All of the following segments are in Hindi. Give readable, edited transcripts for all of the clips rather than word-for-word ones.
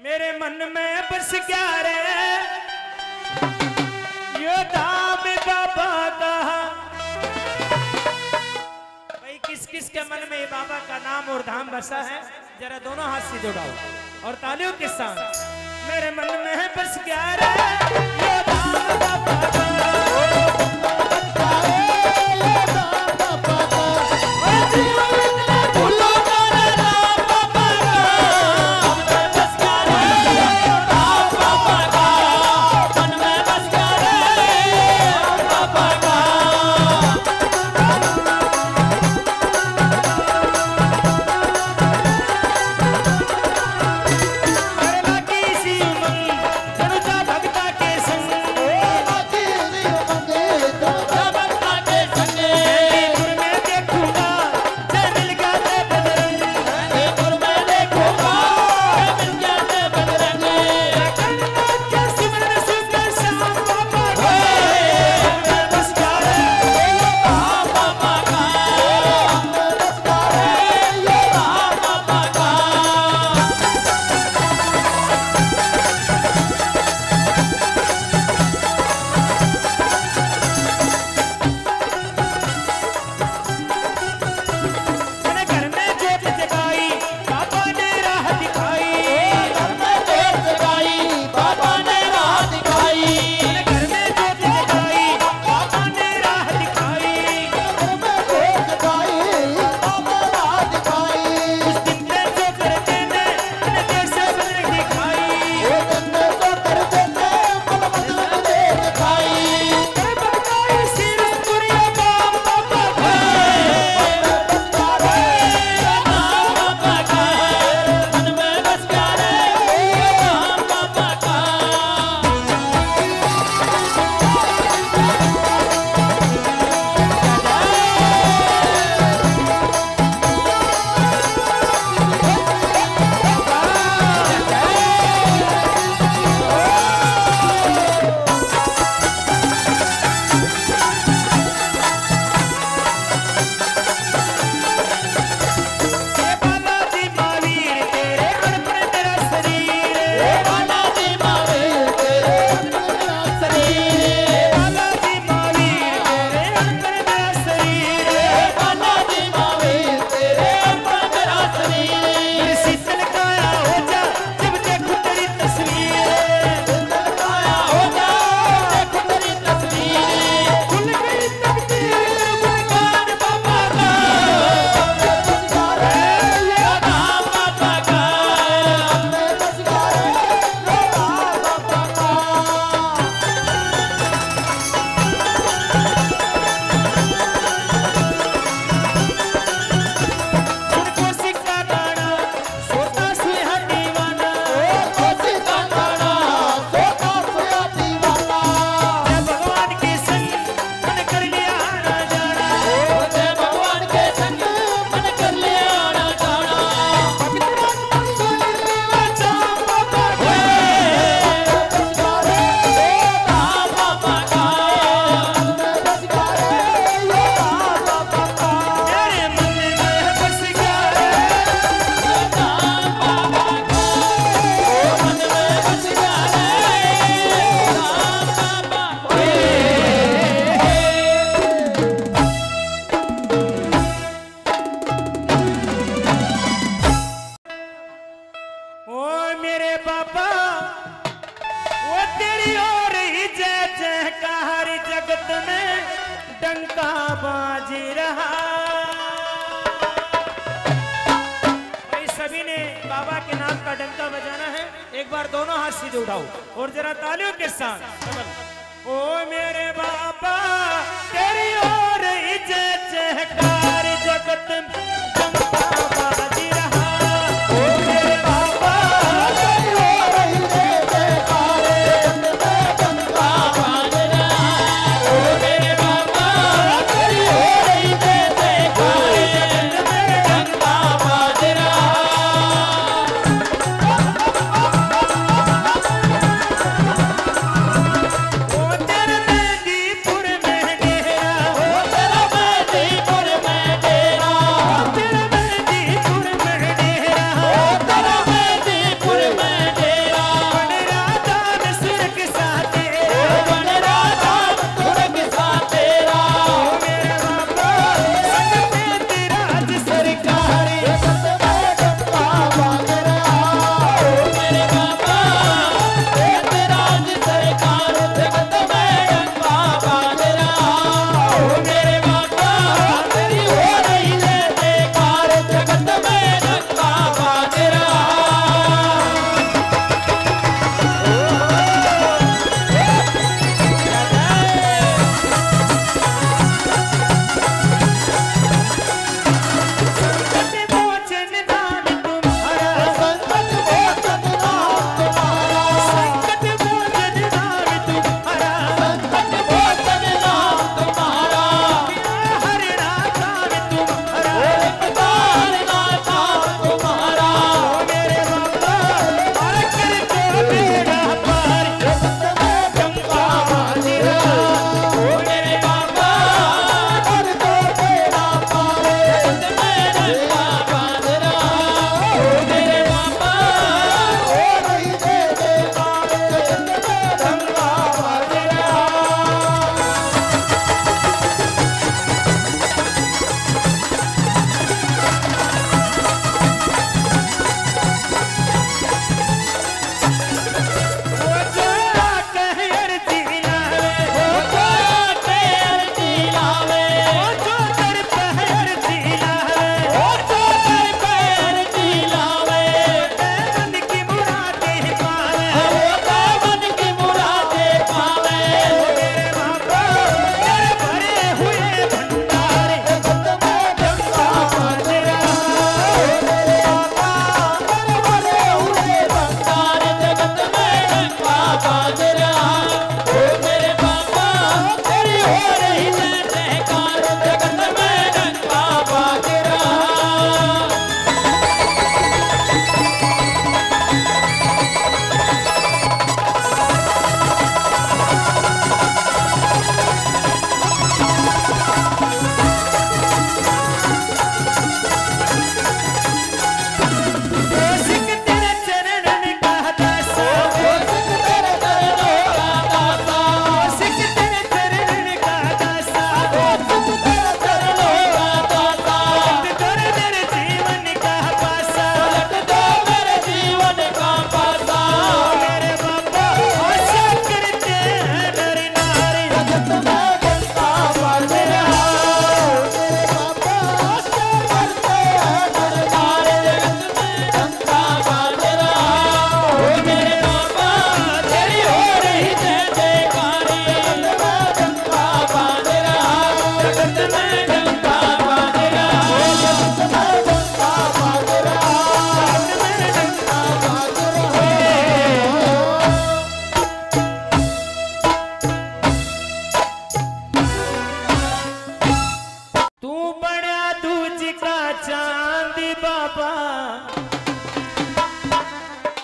मेरे मन में बस गया रे ये धाम बाबा का। भाई किस किस के मन में बाबा का नाम और धाम बसा है, जरा दोनों हाथ से जोड़ाओ और तालियों के साथ। मेरे मन में बस गया रे ये धाम बाबा का। डंका बाजी रहा। भाई सभी ने बाबा के नाम का डंका बजाना है। एक बार दोनों हाथ सीधे उठाओ और जरा तालियों के साथ। ओ मेरे बाबा तेरी ओर ही जय जयकार जगत डंका बाजी रहा। ओ मेरे बाबा तेरी ओर ही जय जयकार डंका बाजी रहा। ओ मेरे बाबा तेरी ओर ही जय जयकार डंका बाजी रहा। तेरा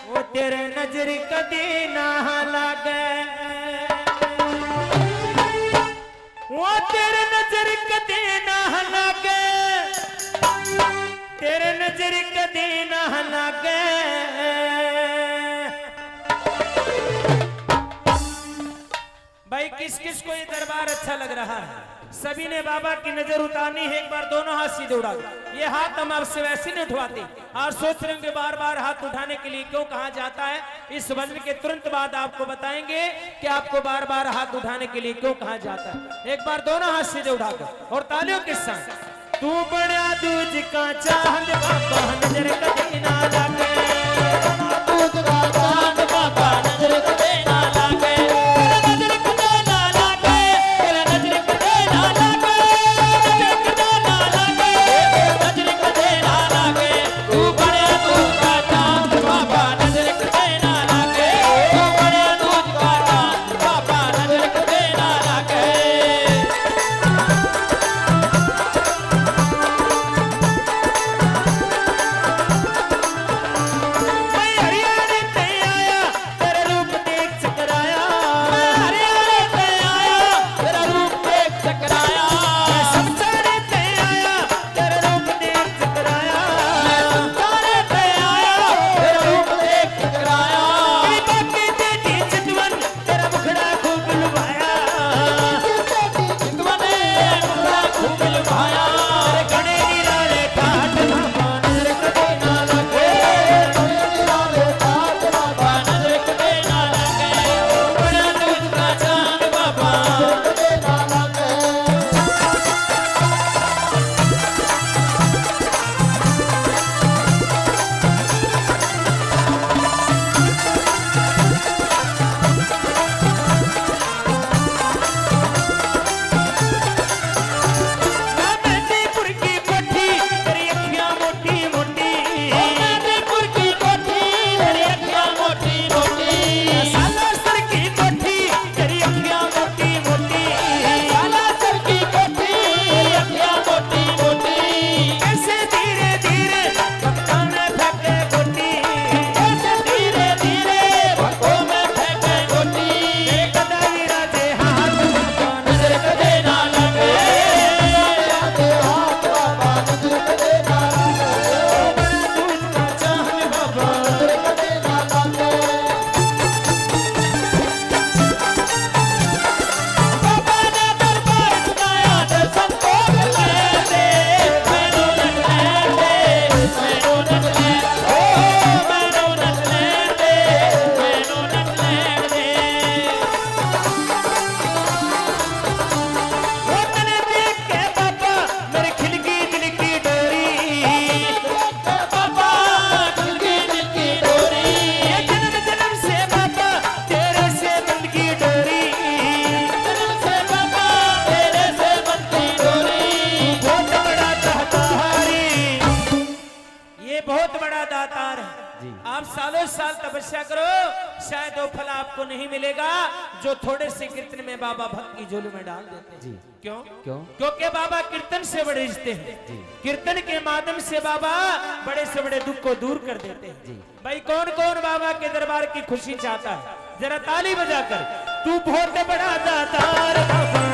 वो तेरे नजर कदी ना लागे, वो तेरे नजर कदी ना लागे, तेरे नजर कदी ना लागे। भाई किस किस को ये दरबार अच्छा लग रहा है? सभी ने बाबा की नजर उतारनी है। एक बार दोनों हाथ सीधे उड़ा दो। ये हाथ हम आपसे वैसे नहीं उठवाते। और सोच रहे होंगे बार बार हाथ उठाने के लिए क्यों कहा जाता है। इस भजन के तुरंत बाद आपको बताएंगे कि आपको बार बार हाथ उठाने के लिए क्यों कहा जाता है। एक बार दोनों हाथ सीधे उठाकर और तालियों के संग। तू बड़ा दूज का चांद बाबा नजर कभी ना लागे, दूज का चांद बाबा नजर कभी ना लागे, नजर कभी ना लागे, नजर कभी ना लागे, नजर कभी ना लागे, नजर कभी ना लागे। तू बड़ा दूज का चांद बाबा नजर कभी ना लागे, तू बड़ा दूज का चांद बाबा नजर कभी ना लागे। आप सालों साल तपस्या करो, शायद वो फल आपको नहीं मिलेगा जो थोड़े से कीर्तन में बाबा भक्त की झोली में डाल देते हैं। क्यों? क्योंकि बाबा कीर्तन से बड़े रिश्ते हैं। कीर्तन के माध्यम से बाबा बड़े से बड़े दुख को दूर कर देते हैं। भाई कौन कौन बाबा के दरबार की खुशी चाहता है? जरा ताली बजाकर। तू बहुत बड़ा दातार बाबा